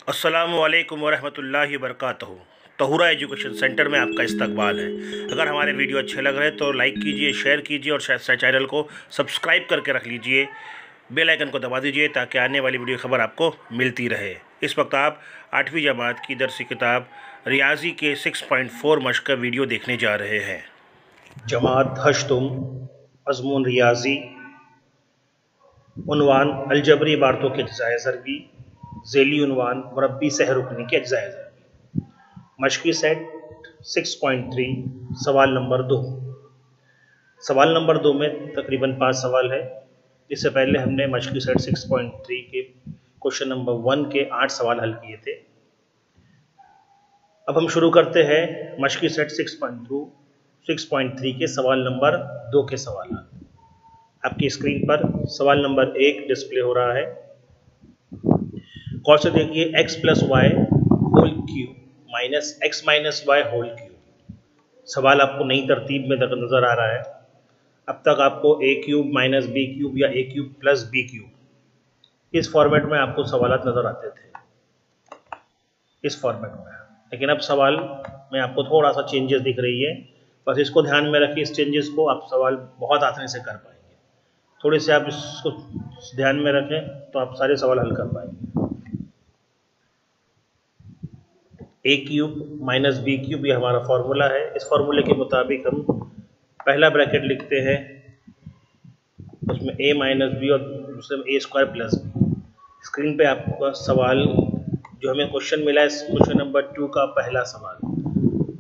अस्सलामुअलैकुम वरहमतुल्लाहि वबरकातुहू। तहुरा education centre में आपका इस्तकबाल है। अगर हमारे वीडियो अच्छे लग रहे हैं तो लाइक कीजिए, शेयर कीजिए और चैनल को सब्सक्राइब करके रख लीजिए। बेल आइकन को दबा दीजिए ताकि आने वाली वीडियो खबर आपको मिलती रहे। इस वक्त आप 8वीं जमात की दरसी किताब रियाजी के 6.4 मश्क का वीडियो देखने जा रहे हैं। जमात हश्तुम, अज़मून रियाजी, उन्वान अलजबरी इबारतों के अज्जाए ज़रबी, ज़ेली उन्वान मुरब्बी सहरुकनी के अज्जाए ज़रबी। मश्की सेट 6.3 सवाल नंबर 2। सवाल नंबर 2 में तकरीबन 5 सवाल है। इससे पहले हमने मश्की सेट 6.3 के क्वेश्चन नंबर 1 के 8 सवाल हल किए थे। अब हम शुरू करते हैं मश्की सेट 6.3 के सवाल नंबर 2 के सवाल। आपकी स्क्रीन पर सवाल नंबर 1 डिस्प्ले हो रहा है। गौर से देखिए, x plus y whole cube minus x minus y whole cube. सवाल आपको नई तरतीब में नजर आ रहा है। अब तक आपको a cube minus B cube या a cube plus B cube इस फॉर्मेट में आपको सवालात नजर आते थे, इस फॉर्मेट में। लेकिन अब सवाल में आपको थोड़ा सा चेंजेस दिख रही है। बस इसको ध्यान में रखिए, इस चेंजेस को आप सवाल बहुत आसानी से कर पाएंगे। थोड़े से आप इसको ध्यान में रखें तो आप सारे सवाल हल कर पाएंगे। ए क्यूब माइनस बी क्यूब ये हमारा फॉर्मूला है। इस फॉर्मूले के मुताबिक हम पहला ब्रैकेट लिखते हैं, उसमें ए माइनस बी और दूसरे में ए स्क्वायर प्लस बी। स्क्रीन पे आपका सवाल जो हमें क्वेश्चन मिला है, क्वेश्चन नंबर 2 का पहला सवाल,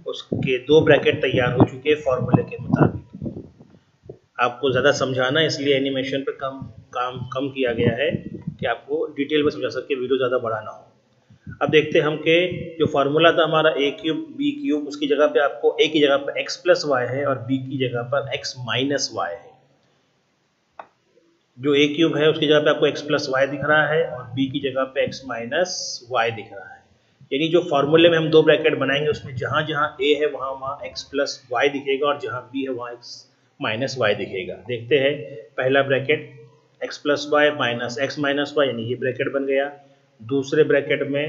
उसके 2 ब्रैकेट तैयार हो चुके हैं फॉर्मूले के मुताबिक। आपको ज़्यादा समझाना इसलिए एनिमेशन पे कम किया गया है कि आपको डिटेल में समझा सके, वीडियो ज़्यादा बड़ा ना हो। अब देखते हैं हम कि जो फार्मूला था हमारा ए क्यूब बी क्यूब, उसकी जगह पे आपको ए की जगह पर एक्स प्लस वाई है और बी की जगह पर एक्स माइनस वाई है। जो ए क्यूब है उसकी जगह पे आपको एक्स प्लस वाई दिख रहा है और बी की जगह पे एक्स माइनस वाई दिख रहा है। यानी जो फार्मूले में हम 2 ब्रैकेट बनाएंगे उसमें जहां जहां ए है वहां एक्स प्लस वाई दिखेगा और जहां बी है वहां एक्स माइनस वाई दिखेगा। देखते हैं, पहला bracket x plus y minus x minus y, यानी ये ब्रैकेट बन गया। दूसरे ब्रैकेट में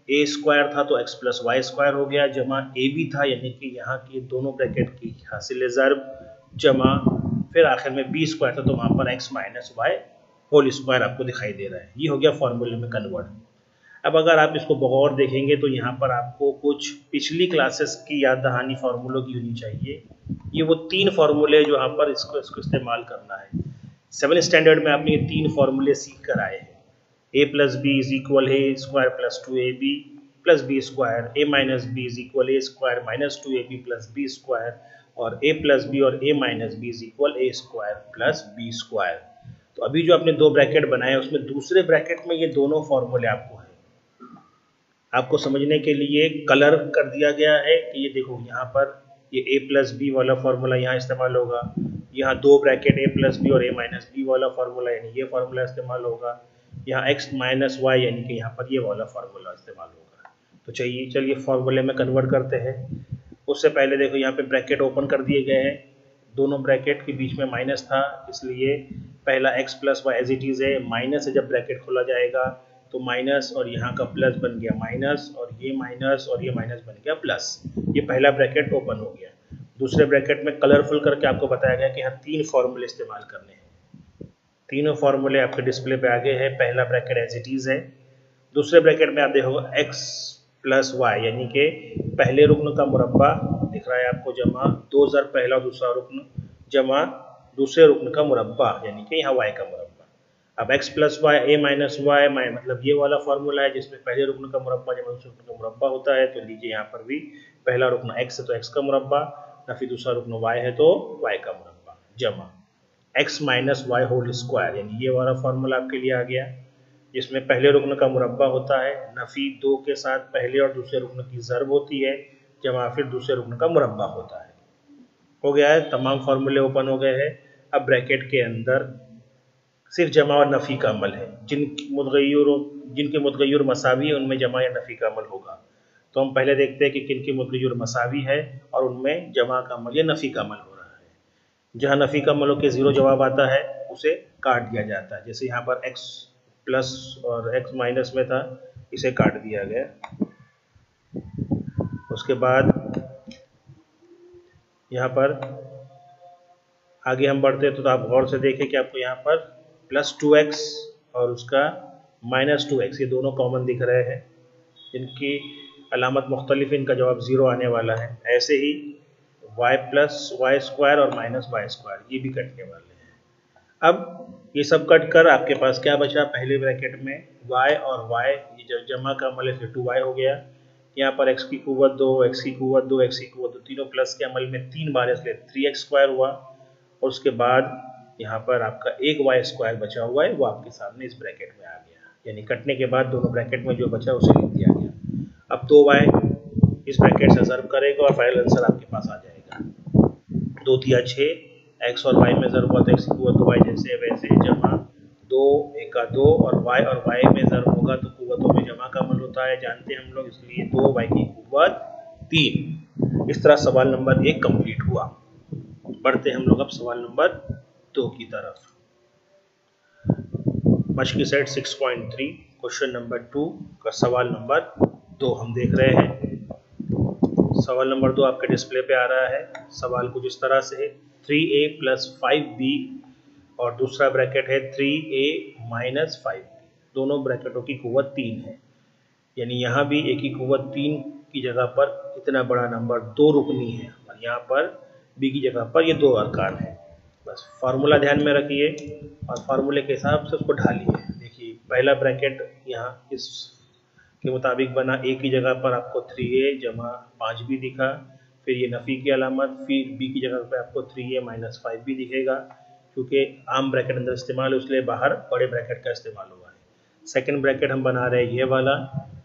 ए स्क्वायर था तो एक्स प्लस वाई स्क्वायर हो गया, जमा ए बी था यानी कि यहाँ के दोनों ब्रैकेट की हासिल ज़र्ब, जमा फिर आखिर में बी स्क्वायर था तो वहाँ पर x minus y whole square आपको दिखाई दे रहा है। ये हो गया फॉर्मूले में कन्वर्ट। अब अगर आप इसको बगौर देखेंगे तो यहाँ पर आपको कुछ पिछली क्लासेस की याद दहानी फार्मूलों की होनी चाहिए। ये वो 3 फार्मूले जो यहाँ पर इसको इस्तेमाल करना है। 7th स्टैंडर्ड में आपने ये 3 फार्मूले सीख कर आए हैं। A plus B is equal A square plus 2ab plus B square, A minus B is equal A square minus 2ab plus B square, और ए प्लस बी और A minus B is equal A square plus B square. तो अभी जो आपने 2 bracket बनाए उसमें दूसरे bracket में ये दोनों फॉर्मूले आपको हैं। आपको समझने के लिए कलर कर दिया गया है कि ये देखो, यहाँ पर ये ए प्लस बी वाला फार्मूला यहाँ इस्तेमाल होगा, यहाँ 2 ब्रैकेट ए प्लस बी और ए माइनस बी वाला फार्मूला यानी ये फार्मूला इस्तेमाल होगा, यहाँ एक्स माइनस वाई यानी कि यहाँ पर ये वाला फार्मूला इस्तेमाल होगा। तो चलिए फार्मूले में कन्वर्ट करते हैं। उससे पहले देखो, यहाँ पे ब्रैकेट ओपन कर दिए गए हैं, दोनों ब्रैकेट के बीच में माइनस था इसलिए पहला x plus y as it is है। माइनस से जब ब्रैकेट खोला जाएगा तो माइनस और यहाँ का प्लस बन गया माइनस और ये माइनस बन गया प्लस। ये पहला ब्रैकेट ओपन हो गया। दूसरे ब्रैकेट में कलरफुल करके आपको बताया गया कि यहाँ 3 फार्मूले इस्तेमाल करने हैं। तीनों फार्मूले आपके डिस्प्ले पे आगे है। पहला ब्रैकेट एज इट इज़ है। दूसरे ब्रैकेट में आप देखोगे एक्स प्लस वाई यानी कि पहले रुकन का मुरब्बा दिख रहा है आपको, जमा 2 ज़र पहला और दूसरा रुकन, जमा दूसरे रुकन का मुरब्बा यानी कि यहाँ वाई का मुरब्बा। अब x प्लस वाई ए माइनस वाई मतलब ये वाला फार्मूला है जिसमें पहले रुकन का मुरब्बा जमा दूसरे रुकन का मुरब्बा होता है। तो लीजिए यहाँ पर भी पहला रुकन x है तो x का मुरब्बा, ना फिर दूसरा रुकन y है तो y का मुरब्बा, जमा x minus y whole square यानी ये वाला फार्मूला आपके लिए आ गया जिसमें पहले रुकन का मुरब्बा होता है, नफी 2 के साथ पहले और दूसरे रुकन की ज़र्ब होती है, जमा फिर दूसरे रुकन का मुरब्बा होता है। हो गया है, तमाम फार्मूले ओपन हो गए हैं। अब ब्रैकेट के अंदर सिर्फ जमा और नफ़ी का अमल है। जिनके मुतगय्यर मसावी है उनमें जमा या नफ़ी का अमल होगा। तो हम पहले देखते हैं कि किन के मुतगय्यर मसावी है और उनमें जमा का अमल या नफ़ी का अमल हो रहा है। जहाँ नफ़ी का अमल हो के 0 जवाब आता है उसे काट दिया जाता है। जैसे यहाँ पर x प्लस और x माइनस में था इसे काट दिया गया। उसके बाद यहाँ पर आगे हम बढ़ते हैं तो आप गौर से देखें कि आपको यहाँ पर +2x और उसका -2x ये दोनों कॉमन दिख रहे हैं। इनकी अलामत मुख्तलिफ, इनका जवाब 0 आने वाला है। ऐसे ही y + y² और -y² ये भी कटने वाले हैं। अब ये सब कट कर आपके पास क्या बचा, पहले ब्रैकेट में y और y ये जब जमा का अमल है फिर 2y हो गया। यहाँ पर x की कुव्वत 2, x की कुव्वत 2, x की कुव्वत 2 तीनों प्लस के अमल में 3 बार, इसलिए 3x² हुआ। और उसके बाद यहाँ पर आपका एक y² बचा हुआ है, वो आपके सामने इस ब्रैकेट में आ गया। यानी कटने के बाद दोनों ब्रैकेट में जो बचा उसे लिख दिया गया। अब 2y इस ब्रैकेट से ज़र्ब करेगा और फाइनल आंसर आपके पास आ जाएगा। 2 तिया 6, x और y में ज़र्ब हुआ तो x की कुव्वत 2y जैसे वैसे, जमा 2 एका 2 और y में ज़र्ब होगा तो कुव्वतों में जमा का अमल होता है, जानते हैं हम लोग, इसलिए 2y की कुव्वत 3। इस तरह सवाल नंबर 1 कंप्लीट हुआ। बढ़ते हैं हम लोग अब सवाल नंबर 2 की तरफ। मश्क की सेट 6.3 क्वेश्चन नंबर 2 का सवाल नंबर 2 हम देख रहे हैं। सवाल नंबर 2 आपके डिस्प्ले पे आ रहा है। सवाल कुछ इस तरह से है, 3a + 5b और दूसरा ब्रैकेट है 3a - 5b। दोनों ब्रैकेटों की कुव्वत 3 है। यानी यहाँ भी a की कुव्वत 3 की जगह पर इतना बड़ा नंबर 2 रुकनी है और यहाँ पर b की जगह पर ये 2 अरकान है। बस फार्मूला ध्यान में रखिए और फार्मूले के हिसाब से उसको ढालिए। देखिए पहला ब्रैकेट यहाँ इस के मुताबिक बना, a की जगह पर आपको 3a = 5b दिखा, फिर ये नफ़ी की अलामत, फिर b की जगह पर आपको 3a - 5b दिखेगा। क्योंकि आम ब्रैकेट अंदर इस्तेमाल है इसलिए बाहर बड़े ब्रैकेट का इस्तेमाल हुआ है। सेकंड ब्रैकेट हम बना रहे हैं ये वाला,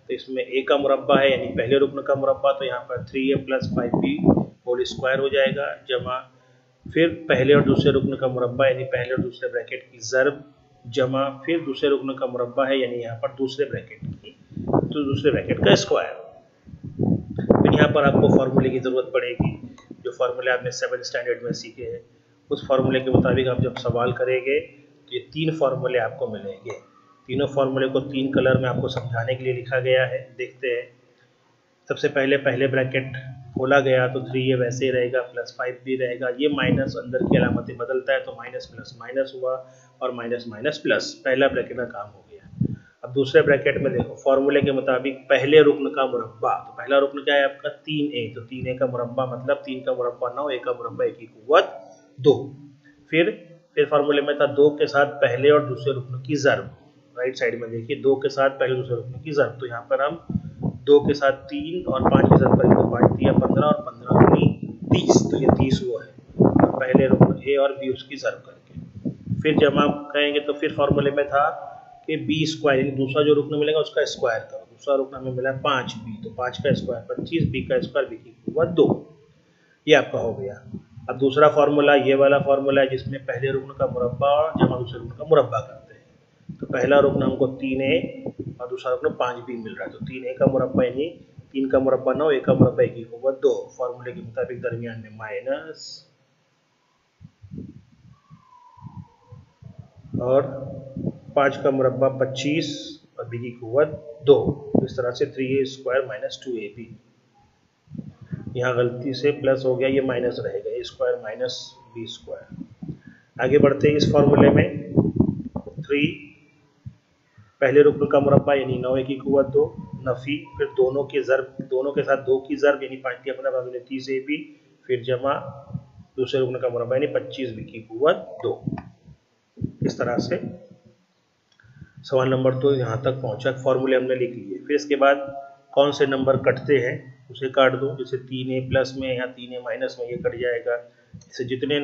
तो इसमें a का मुरब्बा है यानी पहले रुकन का मुरब्बा, तो यहाँ पर 3a + 5b होल स्क्वायर हो जाएगा, जमा फिर पहले और दूसरे रुकन का मुरब्बा यानी पहले और दूसरे ब्रैकेट की ज़र्ब, जमा फिर दूसरे रुकन का मुरब्बा है यानी यहाँ पर दूसरे ब्रैकेट की तो दूसरे ब्रैकेट का स्क्वायर। फिर यहाँ पर आपको फार्मूले की ज़रूरत पड़ेगी, जो फार्मूले आपने 7th स्टैंडर्ड में सीखे हैं। उस फार्मूले के मुताबिक आप जब सवाल करेंगे तो ये 3 फार्मूले आपको मिलेंगे। तीनों फार्मूले को 3 कलर में आपको समझाने के लिए लिखा गया है। देखते हैं। सबसे पहले ब्रैकेट खोला गया तो 3a वैसे ही रहेगा, +5b रहेगा। ये माइनस अंदर की अलामतें बदलता है तो माइनस प्लस माइनस हुआ और माइनस माइनस प्लस, पहला ब्रैकेट का काम हो गया। अब दूसरे ब्रैकेट में देखो, फार्मूले के मुताबिक पहले रुकन का मुरब्बा, तो पहला रुकन क्या है आपका 3a, तो 3a का मुरब्बा मतलब 3 का मुरब्बा 9, a का मुरब्बा 1 की कुव्वत 2। फिर फार्मूले में था 2 के साथ पहले और दूसरे रुकन की ज़र्ब। राइट साइड में देखिए 2 के साथ पहले दूसरे रुकन की ज़र्ब, तो यहाँ पर हम 2 के साथ 3 और 5 के साथ करेंगे तो 5 तिया 15 और 15 दूनी 30, तो ये 30 हुआ है। तो पहले रुकन a और b उसकी ज़र्ब करके फिर जमा करेंगे, तो फिर फार्मूले में था कि b² यानी दूसरा जो रुकन मिलेगा उसका स्क्वायर करो। दूसरा रुकन हमें मिला 5b, तो 5 का स्क्वायर 25, b का स्क्वायर b की कुव्वत 2, ये आपका हो गया। अब दूसरा फार्मूला ये वाला फार्मूला है जिसमें पहले रुकन का मुरब्बा और जमा दूसरे रुकन का मुरब्बा करते हैं। तो पहला रुकन हमको 3a और दूसरा रुकन 5b मिल रहा है, तो 3a का मुरब्बा यानी 3 का मुरब्बा 9, a का मुरब्बा 1 की कुव्वत 2। फार्मूले के मुताबिक दरमियान में माइनस और 5 का मुरब्बा 25 और b की कुव्वत 2। इस तरह से 3a² - 2ab। यहाँ गलती से प्लस हो गया, ये माइनस रहेगा, a² - b²। आगे बढ़ते हैं इस फॉर्मूले में 3 पहले रुकन का मुरब्बा यानी 9 की कुव्वत 2, नफ़ी फिर दोनों के ज़र्ब, दोनों के साथ 2 की ज़र्ब यानी 5 तिया 15 30ab, फिर जमा दूसरे रुकन का मुरब्बा यानी 25b की कुव्वत 2। इस तरह से सवाल नंबर 2 यहाँ तक पहुँचा, फॉर्मूले हमने लिख लिए। फिर इसके बाद कौन से नंबर कटते हैं उसे काट दो, जैसे 3a प्लस में या 3a माइनस में ये कट जाएगा। इससे जितने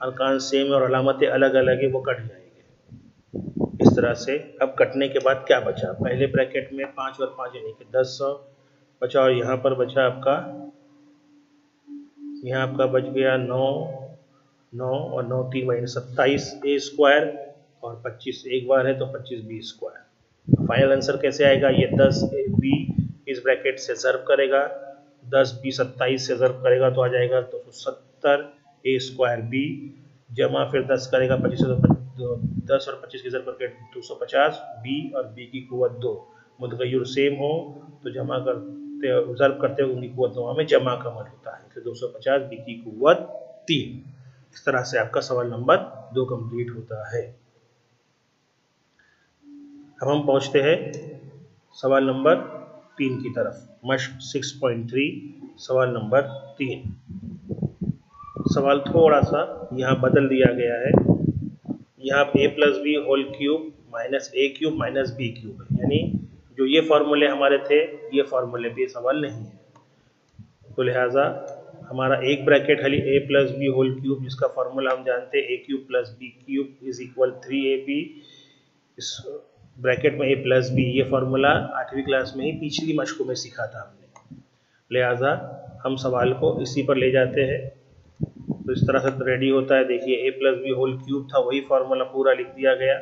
अरकान सेम और अलामतें अलग अलग है वो कट जाएंगे। इस तरह से अब कटने के बाद क्या बचा, पहले ब्रैकेट में 5 और 5 यानी कि 10 बचा और यहाँ पर बचा आपका, यहाँ आपका बच गया 9 और 9 3 यानी 27a² और 25 एक बार है तो 25b²। फाइनल आंसर कैसे आएगा, ये 10ab इस ब्रैकेट से ज़र्ब करेगा, 10b 27 से ज़र्ब करेगा तो आ जाएगा 270a²b, जमा फिर 10 करेगा 25 से 10 और 25 की ज़र्ब करके 250, b और b की कुव्वत 2, मुतगय्यर सेम हो तो जमा करते ज़र्ब करते हुए उनकी कुव्वत दोनों में जमा का अमल होता है। तो 250 बी की कुव्वत 3। इस तरह से आपका सवाल नंबर 2 कंप्लीट होता है। अब हम पहुंचते हैं सवाल नंबर 3 की तरफ। मश्क 6.3 सवाल नंबर 3। सवाल थोड़ा सा यहाँ बदल दिया गया है। यहाँ a plus B whole cube minus A cube minus B cube है, यानी जो ये फॉर्मूले हमारे थे ये फॉर्मूले पे सवाल नहीं है। तो लिहाजा हमारा एक ब्रैकेट खाली a plus B whole cube, जिसका फॉर्मूला हम जानते हैं a cube plus B cube is equal 3ab। इस ब्रैकेट में a प्लस बी, ये फॉर्मूला 8वीं क्लास में ही पिछली मशकों में सीखा था हमने। लिहाजा हम सवाल को इसी पर ले जाते हैं। तो इस तरह से रेडी होता है। देखिए a plus B whole cube था, वही फॉर्मूला पूरा लिख दिया गया।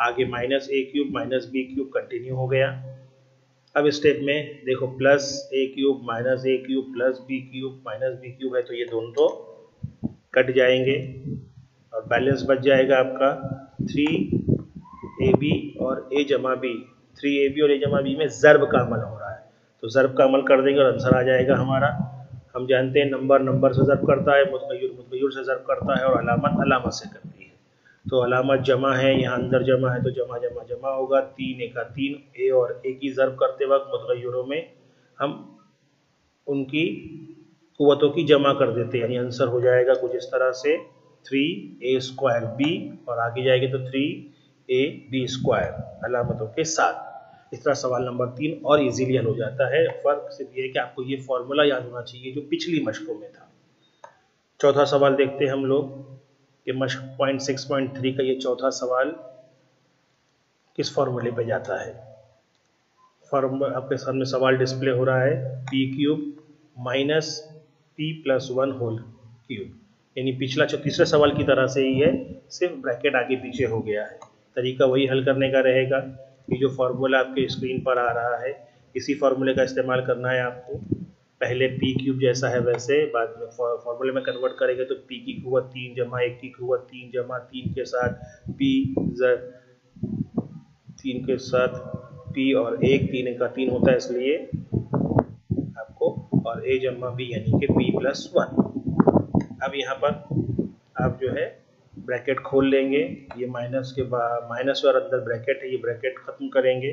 आगे माइनस ए cube minus B cube continue हो गया। अब स्टेप में देखो plus A cube minus A cube plus B cube minus B cube है, तो ये दोनों तो कट जाएंगे और बैलेंस बच जाएगा आपका 3ab और a जमा बी। 3ab और a जमा बी में ज़र्ब का अमल हो रहा है, तो ज़र्ब का अमल कर देंगे और आंसर आ जाएगा हमारा। हम जानते हैं नंबर नंबर से ज़र्ब करता है, मुतगय्यर मुतगय्यर से ज़र्ब करता है और अलामत अलामत से करती है। तो अलामत जमा है, यहाँ अंदर जमा है तो जमा जमा जमा होगा। 3 एका 3, ए और ए की ज़र्ब करते वक्त मुतगय्यरों में हम उनकी कुव्वतों की जमा कर देते हैं, यानी आंसर हो जाएगा कुछ इस तरह से 3a स्क्वायर b और आगे जाएगी तो 3ab स्क्वायर अलामतों के साथ। इस तरह सवाल नंबर 3 और इजीली हल हो जाता है। फर्क सिर्फ ये है कि आपको ये फॉर्मूला याद होना चाहिए जो पिछली मशकों में था। चौथा सवाल देखते हैं हम लोग कि मश्क 6.3 का ये चौथा सवाल किस फॉर्मूले पे जाता है। आपके सामने सवाल डिस्प्ले हो रहा है p cube minus p plus 1 whole cube, यानी पिछला जो तीसरे सवाल की तरह से ही है, सिर्फ ब्रैकेट आगे पीछे हो गया है। तरीका वही हल करने का रहेगा कि जो फॉर्मूला आपके स्क्रीन पर आ रहा है इसी फॉर्मूले का इस्तेमाल करना है आपको। पहले पी क्यूब जैसा है वैसे बाद में फॉर्मूले में कन्वर्ट करेंगे तो पी की कुव्वत 3 जमा 1 की कुव्वत 3 जमा 3 के साथ पी 3 के साथ पी और 1 3 का 3 होता है, इसलिए आपको और a जमा बी यानी कि p प्लस 1। अब यहाँ पर आप जो है ब्रैकेट खोल लेंगे, ये माइनस के बाद माइनस और अंदर ब्रैकेट है, ये ब्रैकेट खत्म करेंगे।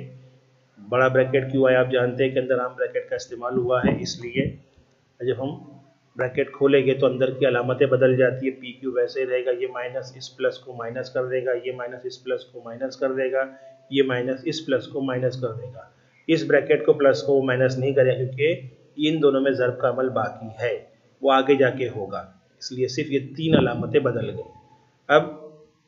बड़ा ब्रैकेट क्यों आया आप जानते हैं कि अंदर आम ब्रैकेट का इस्तेमाल हुआ है, इसलिए जब हम ब्रैकेट खोलेंगे तो अंदर की अलामतें बदल जाती है। पी क्यू वैसे रहेगा, ये माइनस इस प्लस को माइनस कर देगा, ये माइनस इस प्लस को माइनस कर देगा, ये माइनस इस प्लस को माइनस कर देगा। इस ब्रैकेट को प्लस को माइनस नहीं करेगा क्योंकि इन दोनों में ज़र्ब का अमल बाकी है, वो आगे जाके होगा, इसलिए सिर्फ ये 3 अलामतें बदल गई। अब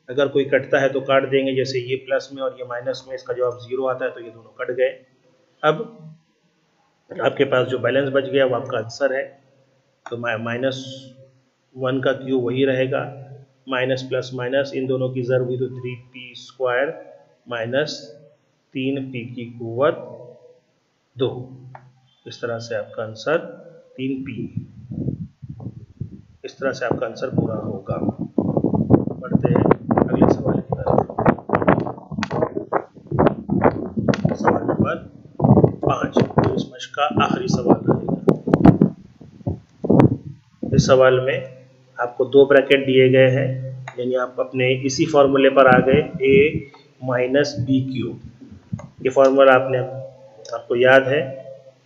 अगर कोई कटता है तो काट देंगे, जैसे ये प्लस में और ये माइनस में इसका जवाब 0 आता है तो ये दोनों कट गए। अब आपके पास जो बैलेंस बच गया वो आपका आंसर है। तो -1 का क्यू वही रहेगा, माइनस प्लस माइनस इन दोनों की ज़र्ब हुई तो 3p स्क्वायर माइनस 3p की कुव्वत 2। इस तरह से आपका आंसर 3p, इस तरह से आपका आंसर पूरा होगा। बढ़ते हैं अगले सवाल की तरफ। सवाल नंबर 5 जो इस मश्क का आखिरी सवाल रहेगा। इस सवाल में आपको 2 ब्रैकेट दिए गए हैं, यानी आप अपने इसी फॉर्मूले पर आ गए a माइनस बी क्यूब। ये फॉर्मूला आपको याद है।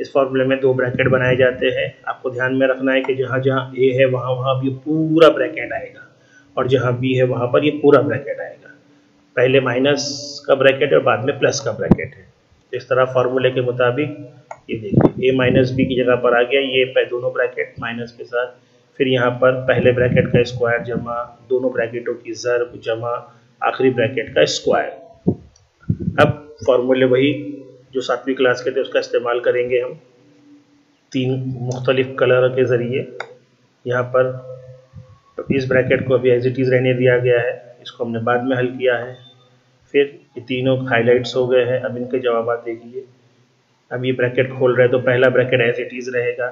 इस फॉर्मूले में 2 ब्रैकेट बनाए जाते हैं। आपको ध्यान में रखना है कि जहाँ जहाँ a है वहाँ भी पूरा ब्रैकेट आएगा और जहाँ b है वहाँ पर ये पूरा ब्रैकेट आएगा। पहले माइनस का ब्रैकेट और बाद में प्लस का ब्रैकेट है। इस तरह फॉर्मूले के मुताबिक ये देखिए a माइनस बी की जगह पर आ गया ये दोनों ब्रैकेट माइनस के साथ, फिर यहाँ पर पहले ब्रैकेट का स्क्वायर जमा दोनों ब्रैकेटों की ज़र्ब जमा आखिरी ब्रैकेट का स्क्वायर। अब फॉर्मूले वही जो 7वीं क्लास के थे उसका इस्तेमाल करेंगे हम 3 मुख्तलिफ कलर के ज़रिए। यहाँ पर तो इस ब्रैकेट को अभी एज इट इज़ रहने दिया गया है, इसको हमने बाद में हल किया है। फिर ये तीनों हाईलाइट्स हो गए हैं। अब इनके जवाब देखिए। अब ये ब्रैकेट खोल रहे हैं तो पहला ब्रैकेट एज इट इज़ रहेगा,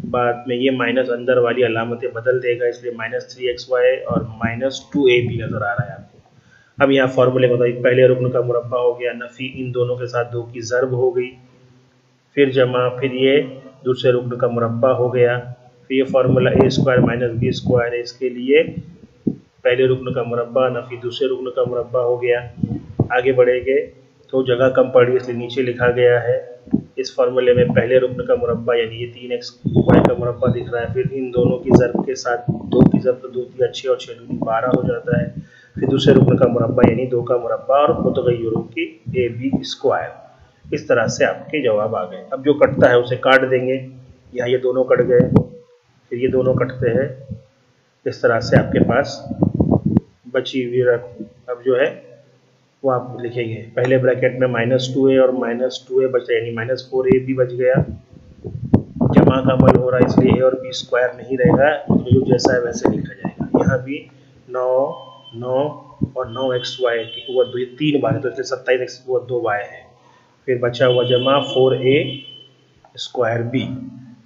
बाद में ये माइनस अंदर वाली अलामतें बदल देगा, इसलिए -3xy और -2ab नज़र आ रहा है आपको। अब यहाँ फॉर्मूले को पहले रुकन का मुरब्बा हो गया, नफ़ी इन दोनों के साथ 2 की ज़र्ब हो गई, फिर जमा, फिर ये दूसरे रुकन का मुरब्बा हो गया, फिर ये फार्मूला ए स्क्वायर माइनस बी स्क्वायर है, इसके लिए पहले रुकन का मुरब्बा नफ़ी दूसरे रुकन का मुरब्बा हो गया। आगे बढ़ेंगे तो जगह कम पड़ी इसलिए नीचे लिखा गया है। इस फार्मूले में पहले रुकन का मुरब्बा यानी ये 3x वाई का मुरब्बा दिख रहा है, फिर इन दोनों की ज़र्ब के साथ 2 की ज़र्ब तो 2 3 6 और 6 दूनी 12 हो जाता है, फिर दूसरे रुकन का मुरब्बा यानी 2 का मुरब्बा और मुतगय्यरों की ए बी स्क्वायर। इस तरह से आपके जवाब आ गए। अब जो कटता है उसे काट देंगे, यहाँ ये दोनों कट गए, फिर ये दोनों कटते हैं, इस तरह से आपके पास बची हुई अब जो है वो आप लिखेंगे। पहले ब्रैकेट में -2a और -2a बचा यानी -4a भी बच गया। जमा का अमल हो रहा है इसलिए a और b स्क्वायर नहीं रहेगा, जो जैसा है वैसे लिखा जाएगा। यहाँ भी 9 9 और 9xy की कुव्वत 2, 3 बार है तो इसलिए 27x की कुव्वत 2y है। फिर बचा हुआ जमा 4a स्क्वायर b,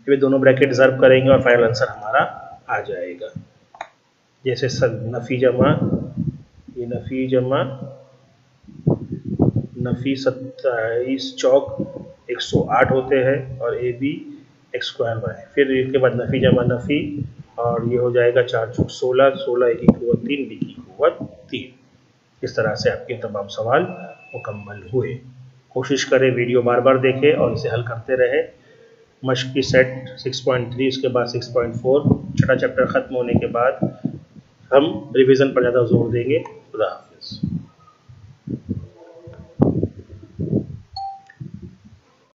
फिर दोनों ब्रैकेट ज़र्ब करेंगे और फाइनल आंसर हमारा आ जाएगा। जैसे नफ़ी जमा, ये नफ़ी जमा नफ़ी 27 चौक 108 होते हैं और a b x square y, फिर इसके बाद नफ़ी जमा नफ़ी और ये हो जाएगा 4 चौक 16, 16 ए की कुव्वत 3 बी की कुव्वत 3। इस तरह से आपके तमाम सवाल मुकम्मल हुए। कोशिश करें वीडियो बार बार देखें और इसे हल करते रहें। मश्क की सेट 6.3 उसके बाद 6.4 छठा चैप्टर ख़त्म होने के बाद हम रिवीजन पर ज़्यादा जोर देंगे। खुदा हाफ़िज़।